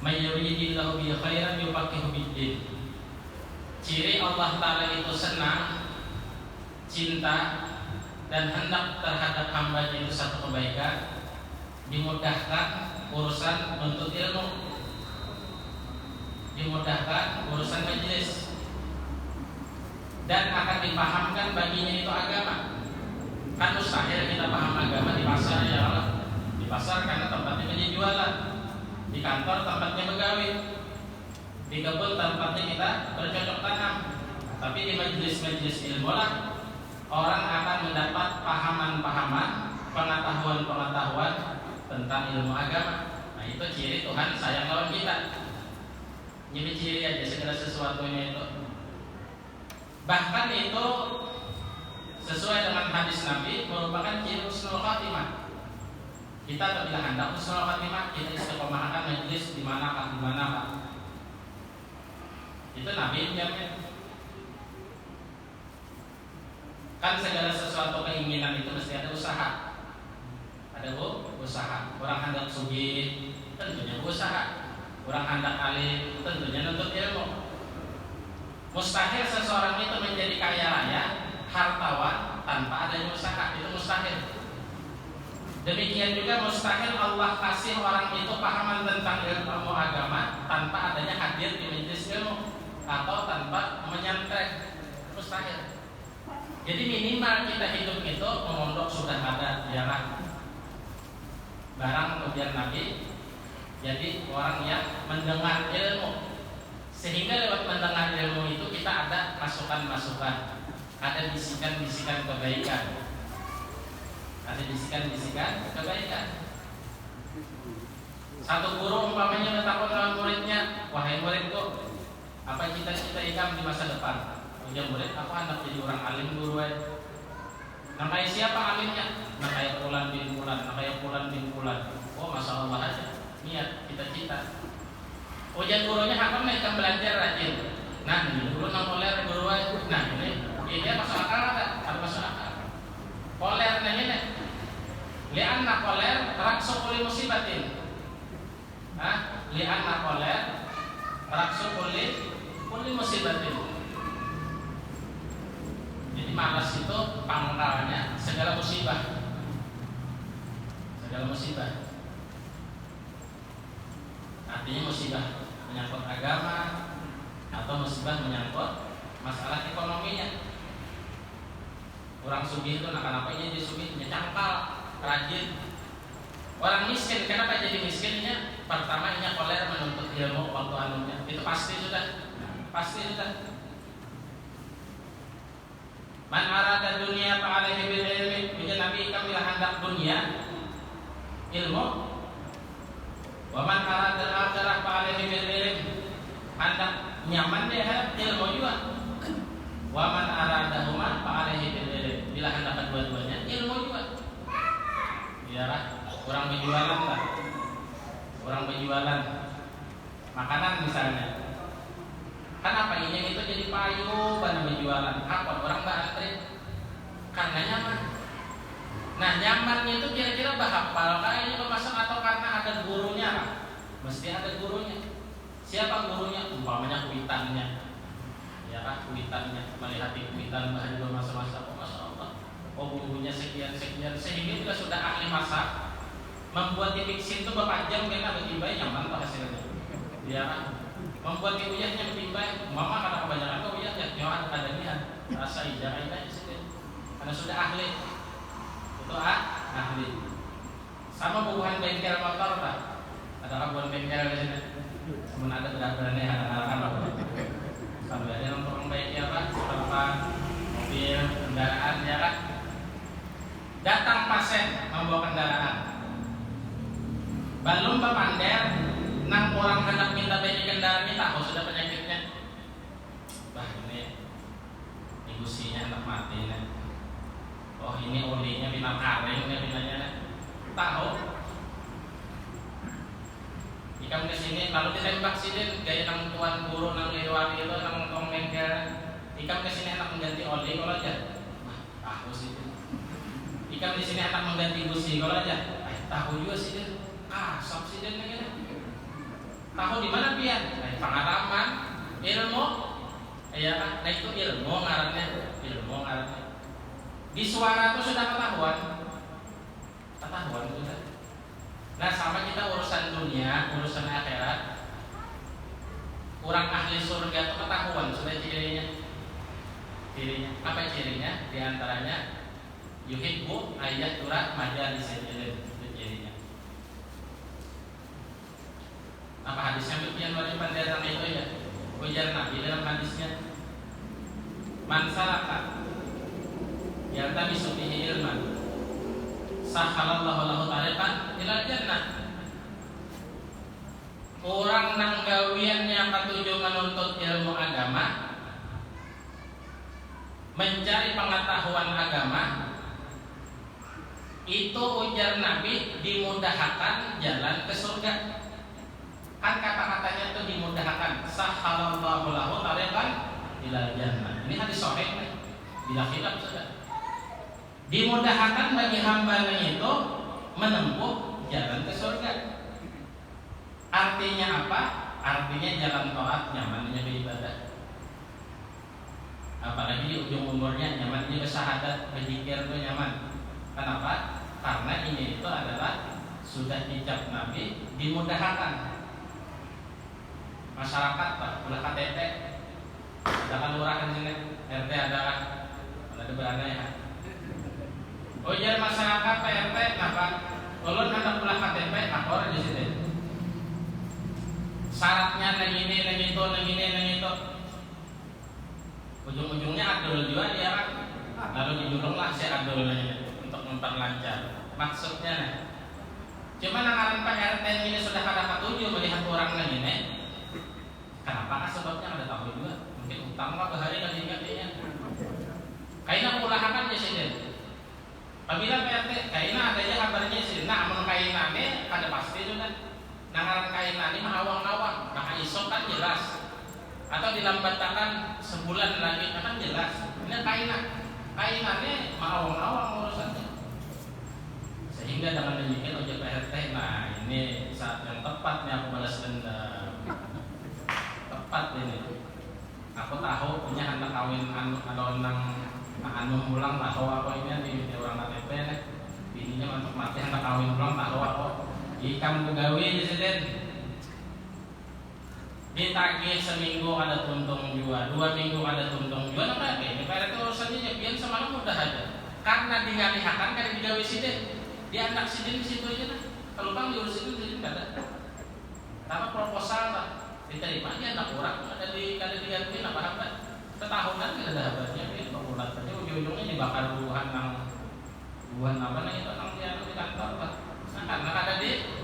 May yuridillahu bihi khairan yufaqihu fid-din. Ciri Allah Ta'ala itu senang, cinta, dan hendak terhadap hambanya itu satu kebaikan, dimudahkan urusan menuntut ilmu, dimudahkan urusan majelis, dan akan dipahamkan baginya itu agama. Kan mustahil kita paham agama di pasar, ya Allah. Di pasar karena tempatnya penjualan, di kantor tempatnya begawi, di kebun tempatnya kita bercocok tanam. Tapi di majelis-majelis ilmu lah orang akan mendapat pahaman-pahaman, pengetahuan-pengetahuan tentang ilmu agama. Nah itu ciri Tuhan sayang lawan kita. Ini ciri aja segala sesuatunya itu. Bahkan itu sesuai dengan hadis Nabi merupakan ciri husnul khatimah. Kita apabila hendak husnul khatimah, kita istiqomahkan majelis di mana Pak. Itu Nabi jamin. Kan segala sesuatu keinginan itu mesti ada usaha. Ada usaha. Orang hendak sugih tentunya usaha. Orang hendak alim tentunya nuntut ilmu. Mustahil seseorang itu menjadi kaya raya, hartawan tanpa adanya usaha. Itu mustahil. Demikian juga mustahil Allah kasih orang itu pahaman tentang ilmu agama tanpa adanya hadir di majelis ilmu atau tanpa menyantren. Mustahil. Jadi minimal kita hidup itu memondok sudah ada, ya kan? Barang kemudian Nabi jadi orang yang mendengar ilmu, sehingga lewat mendengar ilmu itu kita ada masukan-masukan, ada bisikan-bisikan kebaikan, ada bisikan-bisikan kebaikan. Satu guru umpamanya bertakwa dengan muridnya, wahai muridku, apa cita-cita ikam di masa depan? Ujar murid, aku anak jadi orang alim guru. Nah kayak siapa alimnya? Nah kayak Fulan bin Fulan, nah kayak Fulan bin Fulan. Oh masya Allah aja, niat cita-cita. Ujar gurunya apa mereka belajar rajin. Nah ini guru nang poler guru. Nah ini dia masuk akal ada masuk akal. Poler nih ini. Lianna poler raksu kuli musibatin. Lianna poler raksu kuli musibatin. Jadi malas itu pangkalnya segala musibah. Segala musibah. Artinya musibah menyangkut agama atau musibah menyangkut masalah ekonominya. Orang sugih itu kenapa dia sugihnya cangkal, rajin. Orang miskin kenapa jadi miskinnya? Pertama ini koler menuntut ilmu waktu anunya. Itu pasti sudah. Man arada dunia fa'alaihi bil ilmi. Bila Nabi kami hendak dunia ilmu. Wa man arada akhirah fa'alaihi bil ilmi. Hendak nyaman dia ilmu juga. Wa man arada huma fa'alaihi bil ilmi. Bila hendak kedua-duanya ilmu juga. Iyalah, orang berjualan lah. Orang berjualan makanan misalnya. Kan apa ini itu jadi payu pada berjualan. Apa orang antri karena nyaman. Nah nyamannya itu kira-kira bahapal kayaknya kemasan atau karena ada gurunya lah. Mesti ada gurunya. Siapa gurunya? Umpamanya kuitannya. Ya kan kuitannya, melihat kuitan bahan juga masa-masa. Oh masya Allah. Oh bumbunya sekian sehingga juga sudah ahli masak. Membuat di mixin itu berapa jam kena bertimbang nyaman tuh hasilnya. Ya kan. Membuat uyahnya bertimbang, mama karena kebanyakan kau uyah ya nyawa ada niat rasa ijazah ini karena sudah ahli itu ahli. Sama bubuhan bengkel motor pak, ada abuan bengkel di sini. Namun ada benar-benarnya ada apa? Sampai ada orang baiknya pak, tempat mobil kendaraan ya kan. Datang pasien membawa kendaraan, belum pander. Nang orang hendak minta beli kendaraan ini tahu sudah penyakitnya. Bah ini businya hendak mati nih. Oh ini olinya bina karing nih binanya. Tahu. Ikam kesini lalu ditembak sini gaya nang tuan guru nang lewati itu nang tong bengkel. Ikam kesini hendak mengganti oli kalau aja. Tahu sih. Ikam di sini hendak mengganti busi kalau aja. Tahu juga sih. Asap sih dan begini. tahu di mana pian? Nah, pengalaman, ilmu, ya kan? Nah itu ilmu ngarannya. Di suara itu sudah ketahuan sudah. Nah sama kita urusan dunia, urusan akhirat, orang ahli surga itu ketahuan sudah cirinya. Apa cirinya? Di antaranya yuhibbu ayyatura majalisil ilm, itu cirinya. Apa hadisnya bagian wajib tentang itu ya? Ujar Nabi dalam hadisnya, man salaka yaltamisu bihi ilman sahhalallahu lahu tariqan ila jannah. Orang nang gawiannya katuju menuntut ilmu agama, mencari pengetahuan agama, itu ujar Nabi dimudahkan jalan ke surga. Kan kata-katanya itu dimudahkan, sahhalallahu lahu tariqan ila jannah. Ini hadis sahih, bila khilaf sudah. Dimudahkan bagi hambanya itu menempuh jalan ke surga. Artinya apa? Artinya jalan taat, nyamannya beribadah. Apalagi di ujung umurnya nyamannya bersyahadat, berzikir itu nyaman. Kenapa? Karena ini itu adalah sudah dicap Nabi dimudahkan. Masyarakat Pak, ulah KTP, ada kan lurah di sini, RT ada beranda ya. Ujar masyarakat PRT, kenapa? Ulun hendak ulah KTP, akor di sini. Syaratnya nang ini. Ujung-ujungnya adul juga dia kan. Lalu dijulunglah si adul untuk memperlancar. Maksudnya nih. Cuma nang PRT ini sudah kada ketujuh melihat orang nang ini. Kenapa? Sebabnya ada tahu juga. Mungkin utang lah bahari kan ingatnya. Kaina pulahakan ya sini. Apabila PRT, kaina adanya kabarnya sini. Nah, amun kaina ini kada pasti juga. Nangaran kaina ini mah awang-awang, maka isok kan jelas. Atau dilambatkan sebulan lagi kan jelas. Ini kaina ini mah awang-awang urusannya. Sehingga dengan demikian ojek PRT, nah ini saat yang tepatnya aku balas dendam. Tepat ini. Aku tahu punya anak kawin anu pulang tahu apa ini di orang KTP nih. Bininya untuk mati anak kawin pulang tahu apa. Ikan pegawe di sini. Ditagih seminggu ada tuntung juga, 2 minggu ada tuntung juga. Nah, ini PRT urusannya nyepian semalam udah ada. Karena dialihkan kan digawe sidin. Dia anak sidin di situ aja nah. Kalau bang diurusin itu enggak ada. Karena proposal lah. Diterima aja anak orang ada diganti apa setahunan tidak ada habarnya itu bulan saja ujung-ujungnya dibakar buahan apa nih itu nang dia di kantor lah. Nah karena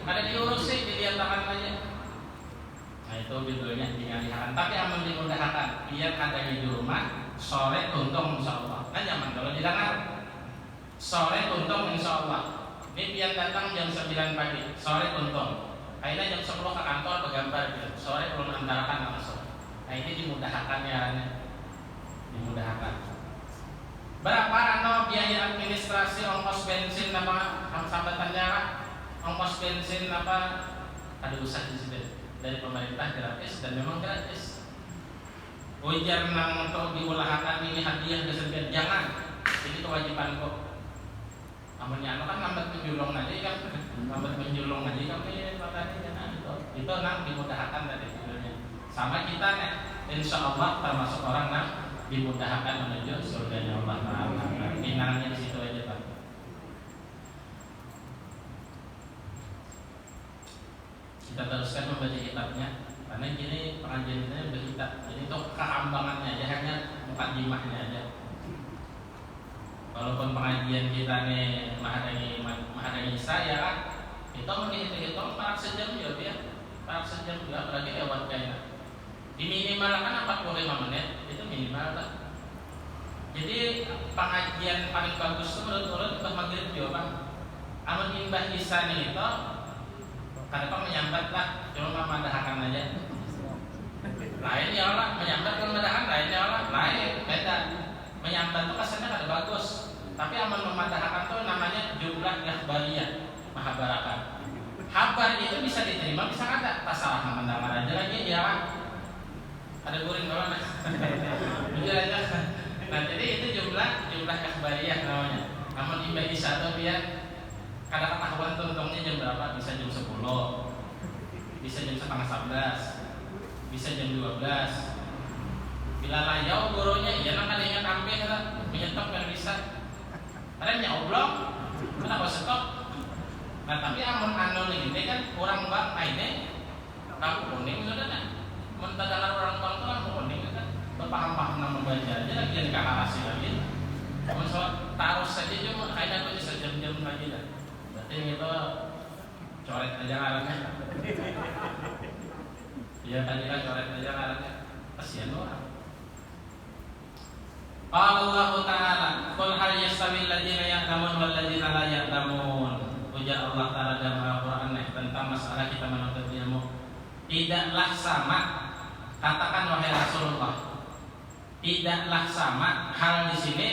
ada diurusin dilihatkan aja. Nah itu judulnya dialihkan. Tapi aman dimudahkan biar adanya di rumah sore tuntung insyaallah. Kan nyaman kalau didengar sore tuntung insyaallah. Ini biar datang jam 9 pagi sore tuntung. Akhirnya jam 10 ke kantor bergambar gitu. Sore belum antarakan langsung. Nah ini dimudahkan ya. Dimudahkan. Berapa biaya administrasi ongkos bensin apa sambatannya? Ongkos bensin apa? Ada usaha di sini dari pemerintah gratis dan memang gratis. Ujar nang untuk diulahkan ini hadiah kesekian jangan. Ini kewajiban kok. Amunnya kan lambat menjulung aja kan. Lambat menjulung aja kami makanya itu nang dimudahkan dari judulnya. Sama kita nih, insya Allah termasuk orang nang dimudahkan menuju surganya Allah Taala. Pinangnya di situ aja Pak. Kita teruskan membaca kitabnya karena gini pengajian ini berkitab. Jadi itu keambangannya aja hanya mukadimahnya aja. Walaupun pengajian kita nih mahadani saya kan itu menghitung 4 sejam ya dia 4 sejam juga apalagi lewat kayaknya diminimalkan 45 menit itu minimal lah. Jadi pengajian paling bagus itu menurut untuk maghrib juga Bang. Amun imbah isa nih itu karena Bang menyambat lah cuma memadahkan aja lain ya Allah menyambat kalau memadahkan lain ya Allah lain beda. Menyambat itu kesannya kada bagus. Tapi aman memadahkan itu namanya jumlah ikhbariyah mahabarakat. Habar itu bisa diterima, bisa kada. Tasalah mendengar aja lagi ya. Ada guring bagaimana? Jujur aja. Nah jadi itu jumlah ikhbariyah namanya. Namun ibadah satu biar kadang ketahuan tuntungnya jam berapa, bisa jam 10, bisa jam setengah 11, bisa jam 12. Bila layau gurunya, iya nang ada ingat ambil lah, menyetop yang bisa. Ada nyoblok, kenapa stop? Nah tapi amun anu ini kan orang bang ini lampu kuning sudah kan, mentadakan orang bang itu lampu kuning kan, berpaham-paham nama membaca aja lagi yang dikasih lagi. Amun sholat taruh saja cuma kayaknya aku bisa jam-jam lagi lah. Berarti itu coret aja ngarannya. Iya tadi kan coret aja ngarannya, kasihan orang. Allah Ta'ala qul hal yastawi alladziina ya'lamuun wal ladziina la ya'lamuun. Ujar Allah Ta'ala dalam Al-Qur'an tentang masalah kita menuntut ilmu. Tidaklah sama, katakan wahai Rasulullah, tidaklah sama hal di sini.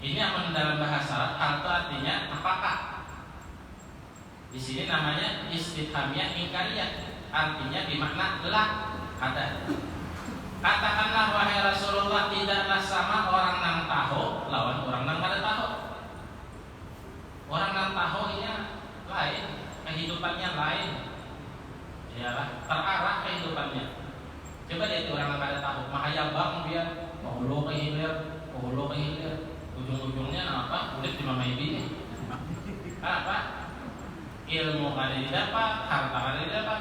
Ini aman dalam bahasa Arab, hal itu artinya apakah. Di sini namanya istifhamiyah ingkariyah, artinya bermakna la, ada. Katakanlah wahai Rasulullah, tidaklah sama orang nang tahu lawan orang nang kada tahu. Orang nang tahu ini lain, kehidupannya lain, ialah terarah kehidupannya. Coba lihat orang nang kada tahu, mahaya bang dia hulu ke hilir, ujung-ujungnya apa? Kulit dimamai bini. Apa? Ilmu kada didapat, harta kada didapat,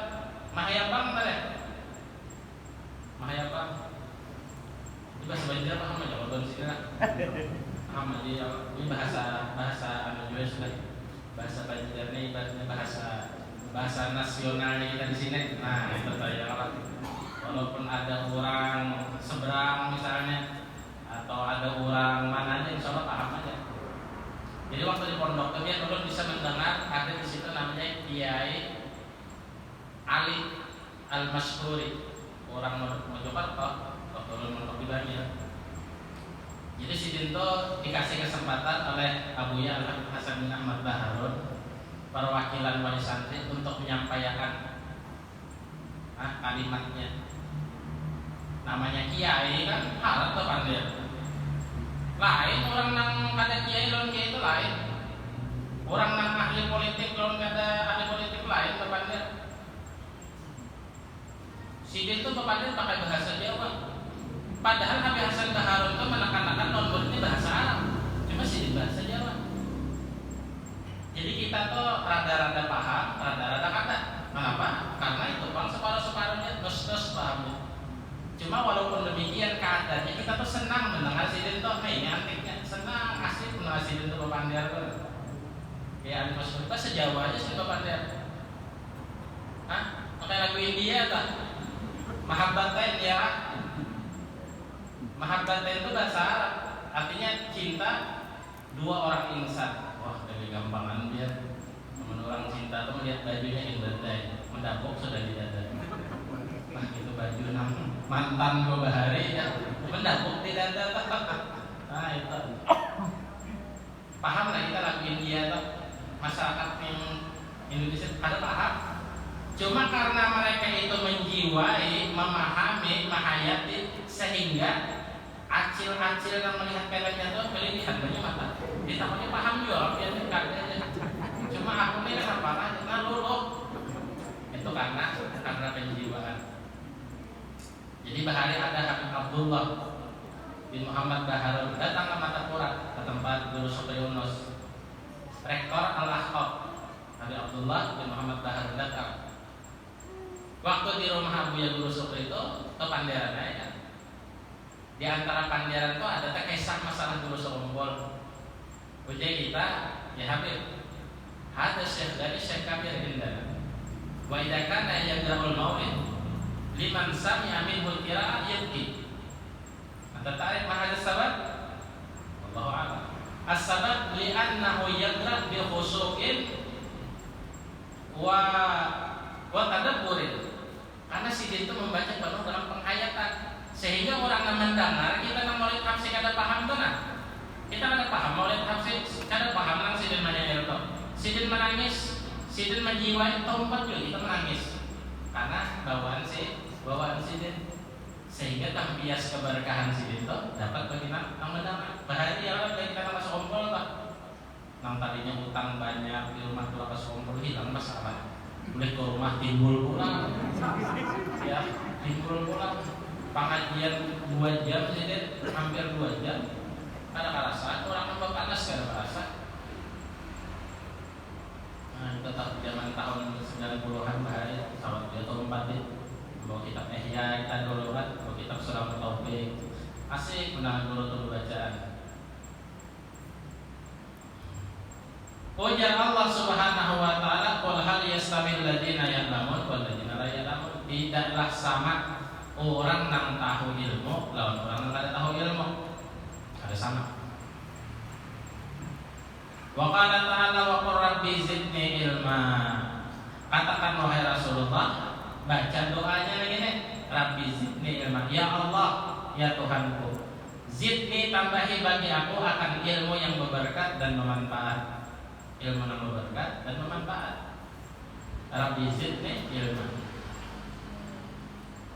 mahaya bang kada. Mahaya bang. Itu bahasa Banjar paham aja kalau sini lah. Paham aja ini bahasa anu juga sudah. Bahasa Banjar ini bahasa nasionalnya kita di sini. Nah, itu saya kalau walaupun ada orang seberang misalnya atau ada orang mananya insya Allah paham aja. Jadi waktu di pondok kalian ulun bisa mendengar ada di situ namanya Kiai Ali Al-Masyhuri, orang Mojokerto, waktu ulun mondok di Banjar. Jadi si Dinto dikasih kesempatan oleh Abuya Al-Hasan bin Ahmad Baharun, perwakilan wali santri untuk menyampaikan kalimatnya. Namanya kiai kan harap tuh pandai. Lain orang nang kada kiai lawan kiai itu lain. Orang nang ahli politik lawan kada ahli politik lain tuh pandai. Si Dinto pakai bahasa Jawa. Padahal Habib Hasan Baharun itu menekan-nekan non ini bahasa Arab, cuma sih bahasa Jawa. Jadi kita tuh rada-rada paham, rada-rada kata. Mengapa? Karena itu bang separuh-separuhnya terus pahamnya. Cuma walaupun demikian keadaannya kita tuh senang mendengar sidin tuh, ini antiknya senang asli mendengar sidin tuh Bapandiar tuh. Ya Ali Mas kita sejawa aja sih Bapandiar. Pakai lagu India tuh, Mahabbatain ya. Mahabbatain itu bahasa Arab, artinya cinta dua orang insan. Wah, dari gampangan dia. Teman orang cinta tuh melihat bajunya yang badai, mendapuk sudah di dada. Nah, itu baju mantan gua bahari ya, mendapuk di dada. Nah, itu. Paham lah kita lagu India tuh, masyarakat yang Indonesia ada paham. Cuma karena mereka itu menjiwai, memahami, menghayati sehingga acil-acil yang melihat filmnya tuh kelihatan banyak mata. Ditanya paham juga, dia aja. Cuma aku nih apa aja, lalu itu karena penjiwaan. Jadi bahari ada Habib Abdullah bin Muhammad Baharun datang ke Mata Quran ke tempat Guru Sopri Yunus, Rektor Al-Ahqaf. Habib Abdullah bin Muhammad Baharun datang. Waktu di rumah Abuya Guru Sopri itu kepanderan ya. Di antara pandiaran itu ada kisah masalah Guru Sombol. Ujian kita, ya Habib, ada syekh dari Syekh Kabir Indana. Wa idza kana yadra'ul maulid liman sami'a minhul qira'ah yabki. Anta ta'rif ma hadha sabab? Wallahu a'lam. As-sabab li'annahu yaqra' bi khushu'in wa tadabburin. Karena si dia itu membaca penuh dalam penghayatan, sehingga orang yang mendengar kita nang maulid hafsi kada paham tuh nah. Kita kada paham maulid hafsi kada paham nang sidin manya itu. Sidin menangis Sidin menjiwai tempat juga kita menangis karena bawaan sidin, sehingga tampias keberkahan sidin itu dapat bagi nang mendapat bahaya orang dari kita masuk kompol tak nang tadinya utang banyak di rumah tuh pas kompol hilang masalah boleh ke rumah timbul pulang ya timbul pulang pengajian 2 jam sidin hampir 2 jam ada rasa orang nambah panas kada rasa. Tetap zaman tahun 90-an bahaya sawat dia tahun 4 bawa kitab Ihya kita dulu kan bawa kitab Sulam Taufik asik menang dulu bacaan. Ujar Allah Subhanahu wa taala qul hal yastamil ladina ya'lamun wal ladina la ya'lamun, tidaklah sama orang yang tahu ilmu lawan orang yang tidak tahu ilmu, ada sama. Wa qala ta'ala wa qur rabbi zidni ilma. Katakan wahai Rasulullah, baca doanya begini, Rabbi zidni ilma. Ya Allah, ya Tuhanku, zidni tambahi bagi aku akan ilmu yang berberkat dan bermanfaat. Ilmu yang berberkat dan bermanfaat. Rabbi zidni ilma.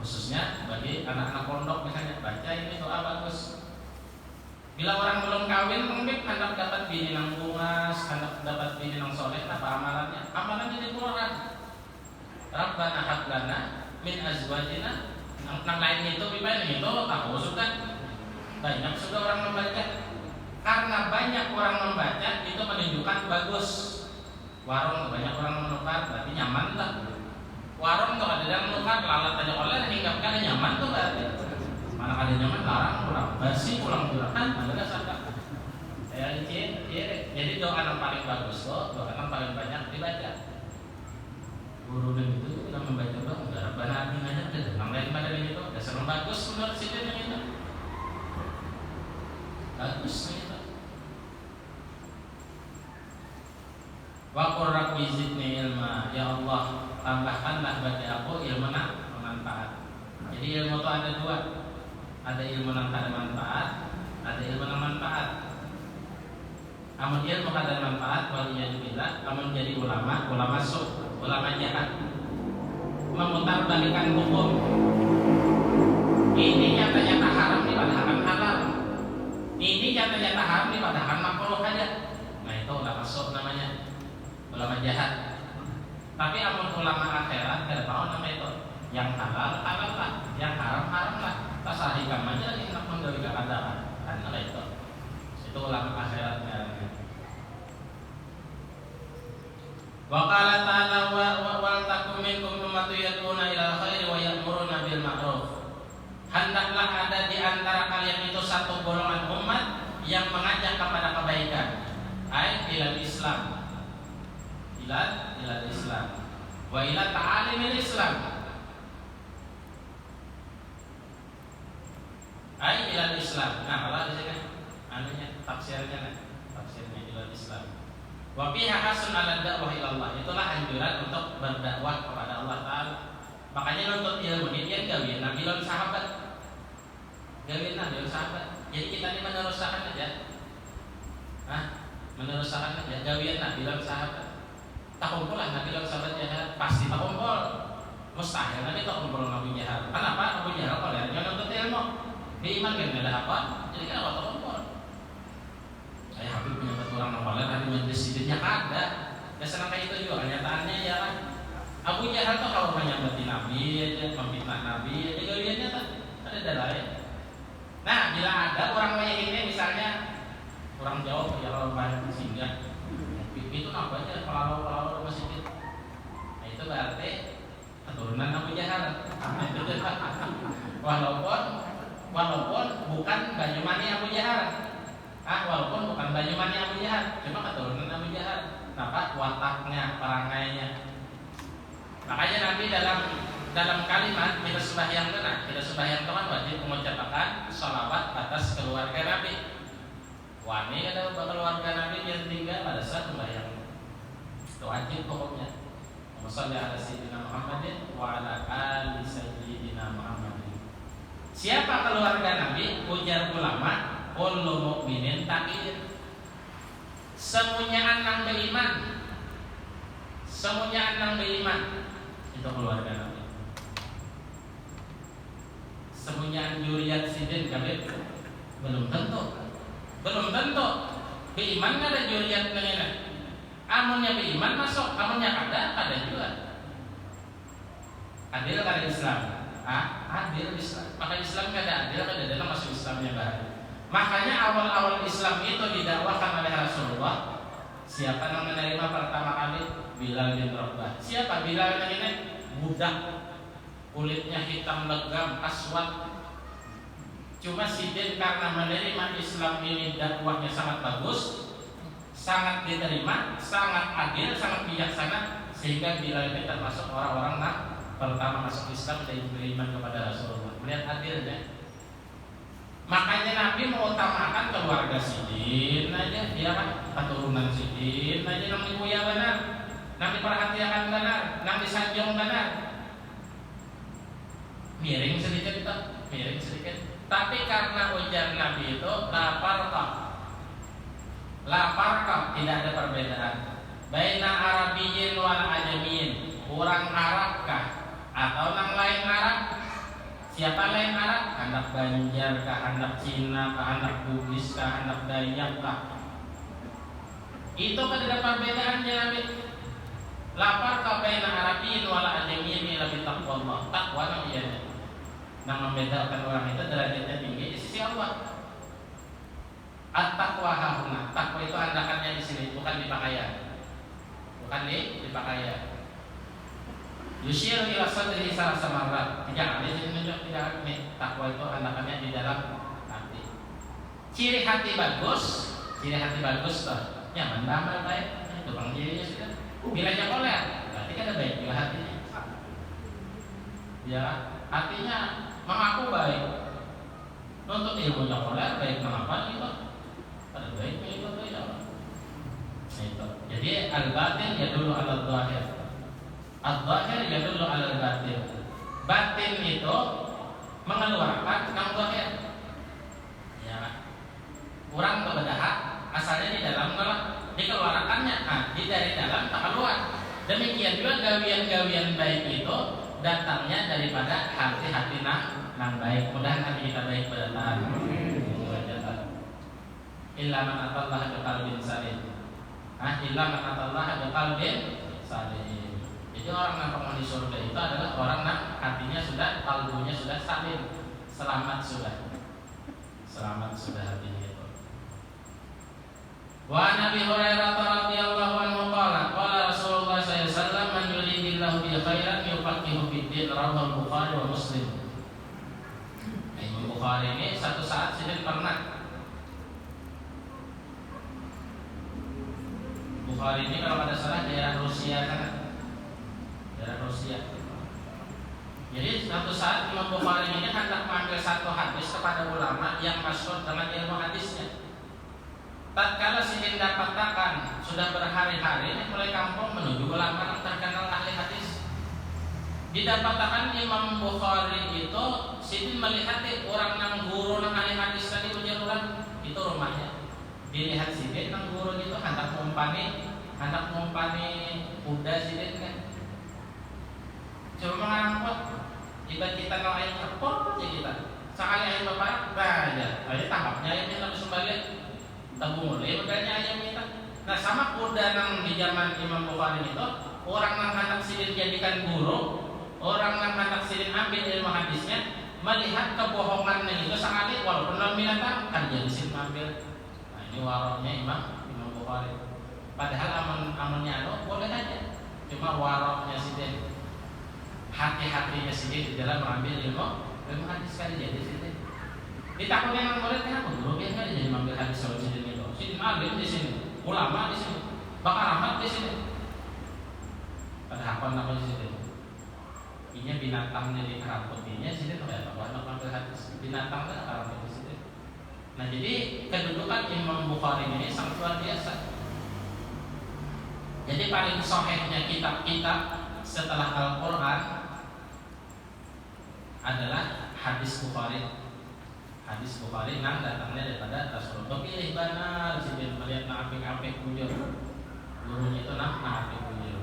Khususnya bagi anak-anak pondok misalnya, baca ini doa bagus. Bila orang belum kawin, mungkin hendak dapat bini yang bungas, hendak dapat bini yang soleh, apa amalannya? Amalannya di Quran. Rabbana hab lana min azwajina. Yang lain itu gimana? Itu tahu sudah. Banyak sudah orang membaca. Karena banyak orang membaca itu menunjukkan bagus. Warung banyak orang menukar, berarti nyaman lah. Warung tuh ada yang menukar, lalat aja oleh hingga kan nyaman tuh berarti. Mana ada nyaman larang pulang basi pulang kan ada sadar ya jadi doa yang paling bagus loh, doa yang paling banyak dibaca. Guru dan itu kita membaca doa enggak Rabbana atina aja deh yang lain pada itu dasar bagus menurut sidin yang itu bagus itu. Wa qur rabbi zidni ilma, ya Allah tambahkanlah bagi aku ilmu yang bermanfaat. Jadi ilmu itu ada 2. Ada ilmu yang kada manfaat, ada ilmu yang manfaat. Amun ilmu kada manfaat, waliyadzubillah, amun jadi ulama su, ulama jahat, memutarbalikan hukum. Ini nyata-nyata haram di padahal halal. Ini nyata-nyata haram di padahal makruh aja. Nah itu ulama su namanya, ulama jahat. Tapi amun ulama akhirat kada tahu nama itu. Yang halal halal lah, yang haram haram lah. Tasahikam aja lagi nak menggali keadaan kan ada itu ulama akhirat ya. Wa qala ta'ala wa takum minkum ummatun yad'una ilal khairi wa ya'muruna bil ma'ruf. Hendaklah ada di antara kalian itu satu golongan umat yang mengajak kepada kebaikan. Ai ilal Islam. Ilal Islam. Wa ila ta'alimil Islam. Ai ilal Islam. Nah, kalau di sini anunya tafsirnya ilal Islam. Wa fiha hasun 'ala dakwah ila Allah. Itulah anjuran untuk berdakwah kepada Allah taala. Makanya nuntut ilmu ini dia gawin nabi lan sahabat. Gawin nabi lan sahabat. Jadi kita ini meneruskan aja. Meneruskan aja gawin nabi lan sahabat. Tak kumpul lah nabi lan sahabat ya pasti tak kumpul. Mustahil nabi tak kumpul nabi jahat. Kenapa? Abu Jahal kalau dia nuntut ilmu. Dia iman kan ada apa? Jadi kan apa kompor? Saya Habib punya orang normalnya tadi majelis sidinnya ada. Ya senang kayak itu juga kenyataannya ya kan. Abu Jahal tuh kalau menyambati Nabi aja, memfitnah Nabi aja gawiannya tuh ada dalil. Nah bila ada orang kayak ini misalnya orang Jawa ya kalau banyak singgah itu nampaknya kalau masjid. Nah itu berarti keturunan Abu Jahal. Walaupun bukan Banyumani Abu Jahal, walaupun bukan Banyumani Abu Jahal, cuma keturunan Abu Jahal. Nampak wataknya, perangainya. Makanya Nabi dalam kalimat kita sembahyang kan wajib mengucapkan sholawat atas keluarga Nabi. Wani ada keluarga Nabi yang tinggal pada saat sembahyang. Itu wajib pokoknya. Wassallallahu ala sayyidina Muhammadin wa ala ali sayyidina Muhammadin. Siapa keluarga Nabi? Ujar ulama, kullu mu'minin taqiyyin. Semuanya anak beriman. semuanya nang beriman itu keluarga Nabi. Semuanya juriat sidin kabeh belum tentu. Beriman ada juriat nengena. Amunnya beriman masuk, amunnya ada juga. Adil kada Islam. Adil Islam. Maka Islam kada adil kada dalam masuk Islamnya baru. Makanya awal-awal Islam itu didakwakan oleh Rasulullah. Siapa yang menerima pertama kali? Bilal bin Rabah. Siapa Bilal ini? Budak, kulitnya hitam legam, aswad. Cuma sidin karena menerima Islam ini dakwahnya sangat bagus, sangat diterima, sangat adil, sangat bijaksana, sehingga Bilal ini termasuk orang-orang yang pertama masuk Islam dan beriman kepada Rasulullah. Melihat adilnya. Makanya Nabi mengutamakan keluarga sidin aja, ya kan? Keturunan sidin aja yang dibuya benar, yang diperhatikan benar, yang disanjung benar. Miring sedikit. Tapi karena ujar Nabi itu lapar, tidak ada perbedaan. Baina Arabiyyin wal Ajamiyyin, orang Arab kah atau yang lain Arab? Siapa lain Arab? Anak Banjar kah, anak Cina kah, anak Bugis kah, anak Dayak kah? Itu kan ada perbedaannya Nabi. Lapar kah baina Arabiyyin wal Ajamiyyin ila bi taqwallah. Takwa namanya. Yang membedakan orang itu derajatnya tinggi di sisi Allah. At-taqwa hahuna. Takwa itu andakannya di sini, bukan di pakaian. Bukan di pakaian. Yusyir ila sadrihi salasa marrat. Tidak ada sini menunjuk, tidak nih. Takwa itu andakannya di dalam hati. Ciri hati bagus toh. Nyaman amal baik. Itu bang dirinya sudah. Bilanya koler, berarti kan ada baik juga hatinya. Ya, hatinya mengaku baik. Untuk ilmunya koler, baik mengapa itu? Ada baiknya itu ya. Itu. Jadi al-batin yadullu ala al-zahir. Al-zahir yadullu ala al-batin. Batin itu mengeluarkan yang zahir. Ya. Kurang kebedahan asalnya di dalam dikeluarkannya. Dari dalam tak keluar. Demikian juga gawian-gawian baik itu datangnya daripada hati-hati nang baik. Mudah hati kita baik pada taat. Illa man atallaha biqalbin salim. Illa man atallaha biqalbin salim. Jadi orang yang penghuni surga itu adalah orang yang hatinya sudah, kalbunya sudah salim, selamat sudah hatinya itu. Wa Nabi Hurairah radhiyallahu anhu qala Rasulullah sallallahu alaihi wasallam man yuridillahu bi khairan yufaqihu fid din, rawahu Bukhari wa Muslim. Imam Bukhari ini satu saat sedang pernah. Bukhari ini kalau pada salah daerah Rusia kan? Daerah Rusia. Jadi satu saat Imam Bukhari ini hendak mengambil satu hadis kepada ulama yang masyhur dengan ilmu hadisnya. Tatkala sidin dapatakan sudah berhari-hari mulai kampung menuju ulama yang terkenal ahli hadis. Didapatakan Imam Bukhari itu sidin melihat orang yang guru yang ahli hadis tadi ujar orang itu rumahnya. Dilihat sidin yang guru itu hendak mengumpani kuda sidin kan. Coba mengangkut jika kita mau air kepot aja kita. Sekali air bapak aja. Air tangkapnya air kita bisa balik. Tabung oleh modalnya ayam kita. Nah sama kuda yang di zaman Imam Bukhari itu orang yang hendak sidin jadikan guru, orang yang hendak sidin ambil ilmu hadisnya melihat kebohongannya itu sekali walaupun dalam binatang kan jadi sidin ambil. Nah ini waroknya Imam Bukhari. Padahal amannya boleh aja. Cuma waroknya sidin, hati-hatinya sidin di dalam mengambil ilmu hadis sekali jadi sidin. Ditakutin yang murid kenapa? Guru biasa aja jadi mengambil hadis sama sidin itu. Sidin alim di sini, ulama di sini, bakar rahmat di sini. Pada hakon apa di sini? Ini binatangnya di keramputinya sidin apa? Banyak mengambil hadis binatangnya keramput di sini. Nah jadi kedudukan Imam Bukhari ini sangat luar biasa. Jadi paling sahihnya kitab-kitab setelah Al-Quran adalah hadis Bukhari. Hadis Bukhari nang datangnya daripada Rasulullah. Pilih benar sidin melihat apik-apik bujur. Gurunya itu apik bujur.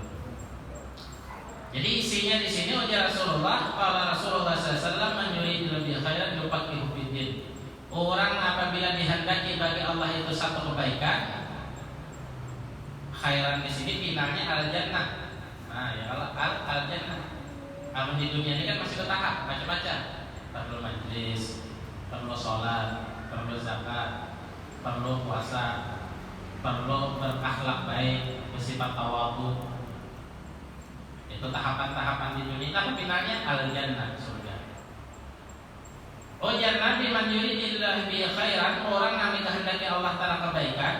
Jadi isinya di sini ujar Rasulullah, kalau Rasulullah SAW menyuruh lebih khairan yufaqihu fiddin. Orang apabila dihendaki bagi Allah itu satu kebaikan, khairan di sini finalnya al jannah. Nah, ya Allah al jannah. Namun di dunia ini kan masih bertahap, macam-macam. Perlu majlis, perlu sholat, perlu zakat, perlu puasa, perlu berakhlak baik, bersifat tawadhu. Itu tahapan-tahapan di dunia. Tapi finalnya al-jannah, surga. Oh jannah bi man yuridillahu bi khairan, orang yang dikehendaki Allah Ta'ala kebaikan.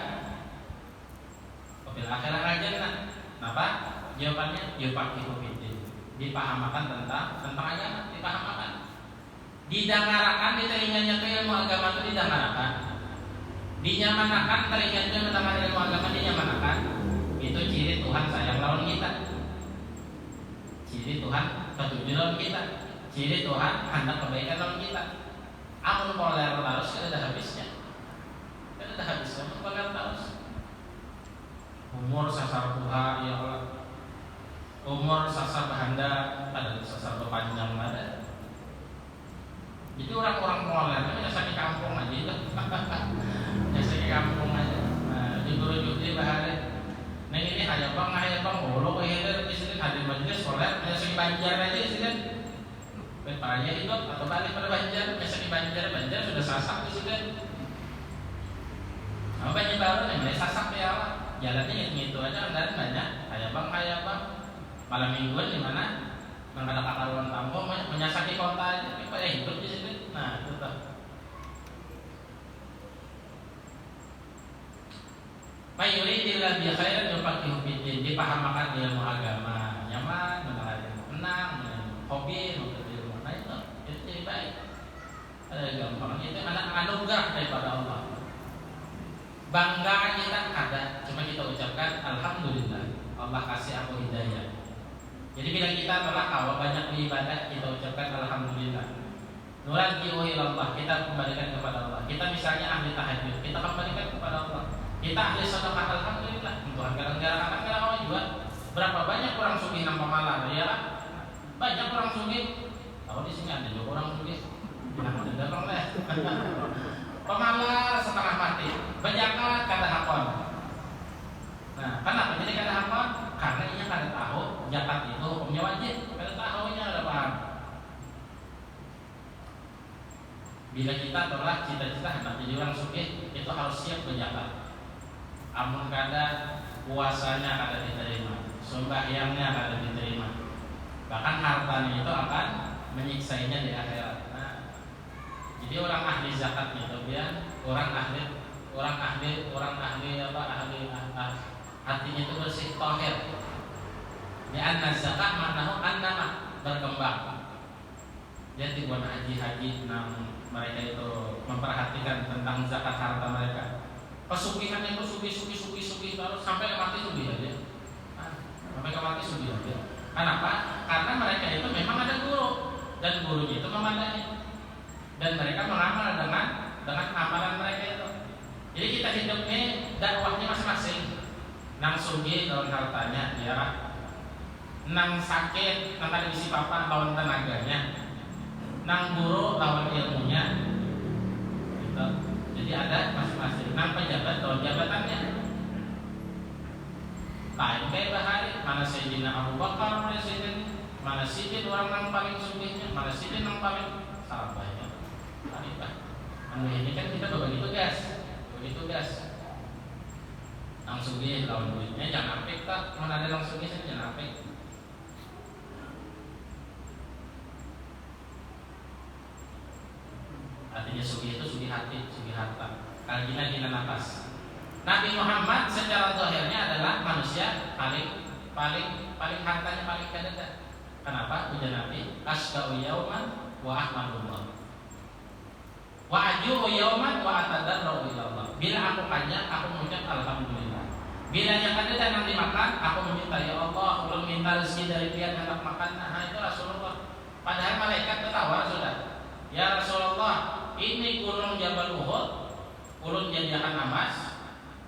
Wabil akhirah al-jannah. Kenapa? Jawabannya yufaqihu fiddin. Dipahamakan tentang agama, dipahamakan. Didengarakan di telinganya itu ilmu agama itu didengarakan. Dinyamanakan telinganya tentang ilmu agama dinyamanakan. Itu ciri Tuhan sayang lawan kita. Ciri Tuhan ketujuh lawan kita. Ciri Tuhan hendak kebaikan lawan kita. Amun poler terus kita ada habisnya. Kita ada habisnya amun poler terus. Umur sasar puha ya Allah. Umur sasar bahanda ada sasar panjang ada. Jadi orang-orang poler itu biasa di kampung aja itu. Biasa di kampung aja. Nah, di guru di bahare. Nah ini hanya bang, bolo kehilangnya di sini hadir majelis poler, hanya segi Banjar aja di sini. Parahnya itu atau balik pada Banjar, biasa di Banjar sudah sasak di sini. Nah, banyak baru nih, sasak ya Allah. Jalannya gitu aja, kendaraan banyak. Hanya bang. Malam mingguan di mana? Mengada kakaruan tampung, menyasaki kota aja, pada hidup di sini. Nah, itu tuh. Mayuridillah bi khairan yufaqihu fiddin, dipahamakan ilmu agama, nyaman, menang, hobi, ilmu. Nah itu jadi baik. Ada gampang itu anugerah daripada Allah. Bangga kita ada, cuma kita ucapkan alhamdulillah. Allah kasih aku hidayah. Jadi bila kita telah awal banyak beribadah, kita ucapkan alhamdulillah. Nuraji'u ilallah, kita kembalikan kepada Allah. Kita misalnya ahli tahajud, kita kembalikan kepada Allah. Kita ahli sedekah, alhamdulillah. Tuhan kadang-kadang awal juga. Berapa banyak orang sugih nampak malar, ya? Banyak orang sugih. Tahu di sini ada juga orang sugih. Nah, ada orang lah. Pemalar setengah mati, berzakat kada hakon. Nah, kenapa jadi kada hakon? Karena ia kada tahu zakat itu hukumnya wajib. Kada tahunya ada paham. Bila kita telah cita-cita hendak jadi orang sugih, itu harus siap berzakat. Amun kada puasanya kada diterima, sembahyangnya kada diterima, bahkan hartanya itu akan menyiksainya di akhirat. Nah, jadi orang ahli zakat itu dia orang ahli hatinya itu bersih tohir. Di anna zakat maknahu annama berkembang. Jadi buat haji nang mereka itu memperhatikan tentang zakat harta mereka. Pesugihan itu sugi terus sampai ke mati sugi aja. Sampai ke mati sugi aja. Kenapa? Karena mereka itu memang ada guru dan gurunya itu memadai. Dan mereka mengamal dengan amalan mereka itu. Jadi kita hidup ini dakwahnya masing-masing. Nang sugi lawan hartanya, ya. Nang sakit, nang ada isi papan lawan tenaganya. Nang guru lawan ilmunya. Gitu. Jadi ada masing-masing. Nang pejabat lawan jabatannya. Lain kayak bahari, mana Sayyidina Abu Bakar, mana Sidin orang yang paling sugihnya, mana Sidin yang paling sahabatnya. Anu ini kan kita berbagi tugas. Nang sugih lawan duitnya jangan apik tak, mana ada nang sugih saja jangan apik. Artinya sugih itu sugih hati, sugih harta. Kalgina gina nafas. Nabi Muhammad secara zahirnya adalah manusia paling hartanya paling gede. Kenapa? Ujar Nabi, asqau yauman wa ahmadullah. Wa ajuhu yauman wa atadarru ilallah. Bila aku kaya, aku mengucap alhamdulillah. Bila yang ada dan nanti makan, aku meminta ya Allah, ulun minta rezeki dari dia hendak makan. Nah, itu Rasulullah. Padahal malaikat tertawa sudah. Ya Rasulullah, ini gunung Jabal Uhud, ulun jadikan amas.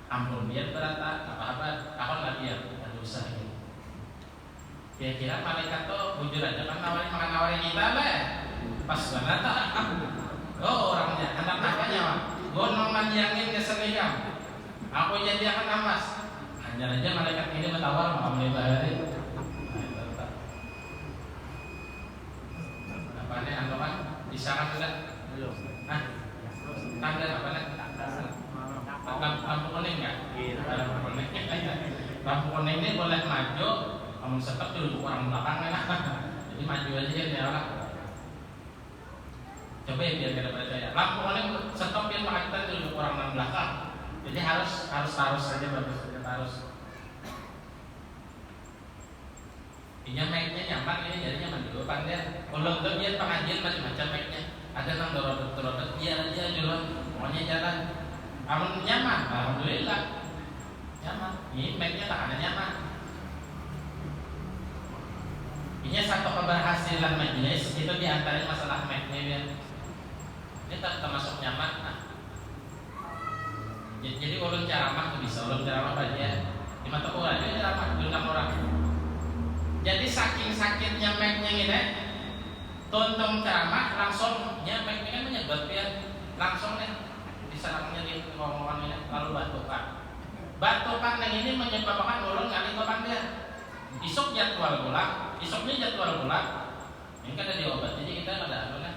Ampun biar berat apa-apa, aku enggak biar, ada usaha ini. Kira-kira malaikat tuh bujur aja kan nawarin kita lah. Pas banget oh orangnya anak apanya mah gonong manjangin ke serigam aku jadi akan amas hanya aja malaikat ini bertawar mau mulai bahari apa nih anu kan disangka sudah belum tanggal apa nih lampu kuning nggak lampu kuning ini boleh maju kamu setep dulu orang belakang lah jadi maju aja ya orang. Coba ya biar kita percaya. Lampu kuning stop yang kita duduk orang yang belakang. Jadi harus saja bagus saja harus. Ini mic-nya nyaman ini jadi nyaman dulu pandai. Kalau untuk dia pengajian macam-macam mic-nya. Ada yang dorot dia aja dulu. Pokoknya jalan. Amun nyaman, alhamdulillah. Nyaman. Ini mic-nya tak ada nyaman. Ini satu keberhasilan majelis itu diantaranya masalah mic-nya ya. Ini termasuk nyaman. Jadi ulun ceramah tuh bisa ulun ceramah baca di mata kuliah itu ceramah diundang orang. Jadi saking sakitnya mic-nya ini, tonton ceramah langsung mic-nya kan menyebut ya langsung nih diserangnya di ngomongan ini lalu batukan yang ini menyebabkan ulun nggak dikopan dia. Isoknya jadwal bulan, ini kan ada diobat jadi kita ada anu kan.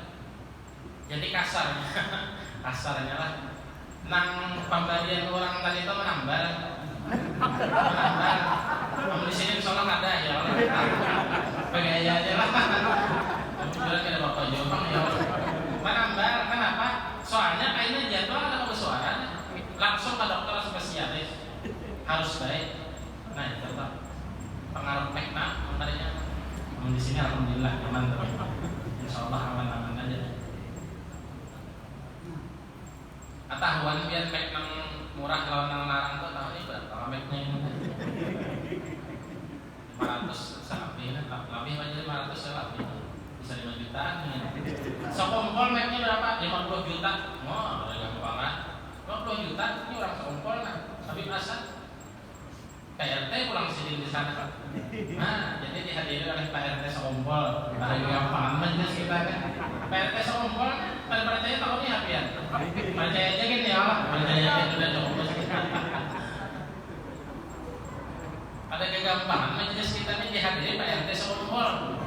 Jadi kasarnya lah. Nang pemberian orang tadi itu menambah. Kamu di sini misalnya ada ya orang. Pakai aja lah. Kemudian kita bapak jawab ya. Menambah kenapa? Soalnya kayaknya jadwal ada bersuara. Langsung ke dokter spesialis. Harus baik. Nah itu pak. Pengaruh pekna kemarinnya. Kamu di sini alhamdulillah aman. Insyaallah aman-aman aja. Tahuan biar make nang murah lawan nang larang tuh tahu ini berapa make-nya ini 500 sapi lebih aja 500 sapi bisa 5 jutaan sekompol make-nya berapa 50 juta oh udah gampang banget 50 juta ini orang sekompol kan tapi merasa PRT pulang sidin di sana nah jadi dihadiri oleh PRT sekompol nah gampang majelis kita kan PRT sekompol pada percaya tahu nih apa ya percaya aja gitu ya percaya aja sudah cukup ada kegampangan majelis kita ini dihadiri PRT sekompol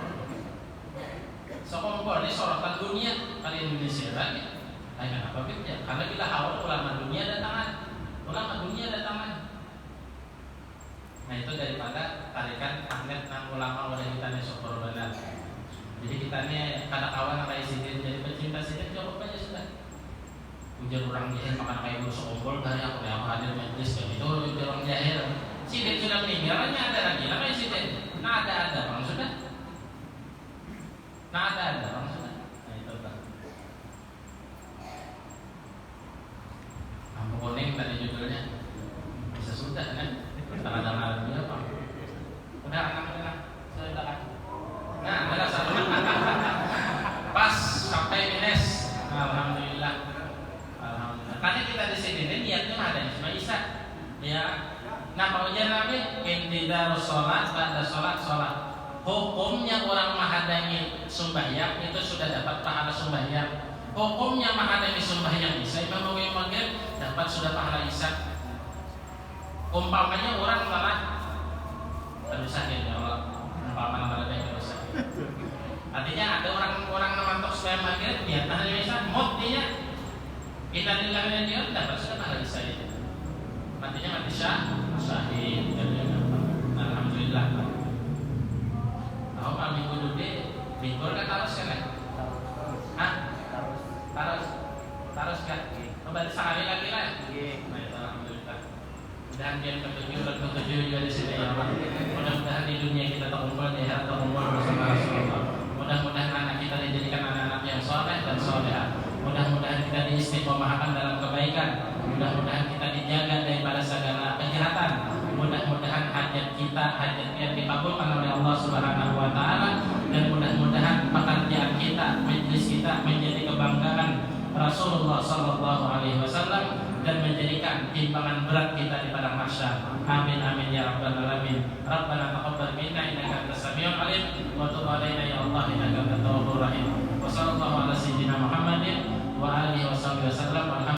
ini sorotan dunia kali Indonesia lagi kenapa gitu ya karena kita awal ulama dunia datangan nah itu daripada tarikan magnet nang ulama udah kita nih syukur benar. Jadi kita nih kada kawan kayak sidin jadi pecinta sidin cukup aja sudah. Ujar orang jahil makan kayak buruk sekompol dari aku yang hadir majelis kayak gitu ujar orang jahil. Sidin sudah meninggalnya ada lagi namanya sidin. Nah ada bang sudah. Nah itu bang. Lampu kuning tadi judulnya bisa sudah kan? Tengah malamnya apa? Udah anak sudah kan? Nah, ada satu pas sampai minus, alhamdulillah. Karena kita di sini niatnya ada cuma Isa, ya. Nah, mau Nabi intidarus sholat, pada sholat. Hukumnya orang menghadiri sembahyang itu sudah dapat pahala sembahyang. Hukumnya menghadiri sembahyang Isa, Imam Maghrib dapat sudah pahala Isa. Umpamanya orang telah terus sakit ya Allah. Umpamanya ada yang terus sakit. Artinya ada orang nonton supaya maghrib niat hanya bisa mutinya kita dilakukan dia dapat sudah pahala Isa itu. Artinya mati syahid. Alhamdulillah. Tahu kami minggu libur kan harus kan? Hah? Harus kan? Kembali sekali lagi lah. Mudah-mudahan yang ketujuh juga di sini ya Allah. Mudah-mudahan di dunia kita terkumpul di akhirat terkumpul bersama Rasulullah. Mudah-mudahan anak kita dijadikan anak-anak yang soleh dan soleha. Mudah-mudahan kita diistiqomahkan dalam kebaikan. Mudah-mudahan kita dijaga daripada segala kejahatan. Mudah-mudahan hajat kita dikabulkan oleh Allah Subhanahu Wa Taala dan mudah-mudahan pekerjaan kita, majelis kita menjadi kebanggaan Rasulullah Sallallahu Alaihi Wasallam dan menjadikan timbangan berat kita di padang mahsyar. Amin amin ya rabbal alamin. Rabbana taqabbal minna innaka antas samiul samii'un 'aliim wa tub 'alaina ya Allah innaka antat tawwabur rahim. Wa sallallahu ala sayyidina Muhammadin wa alihi wasallam.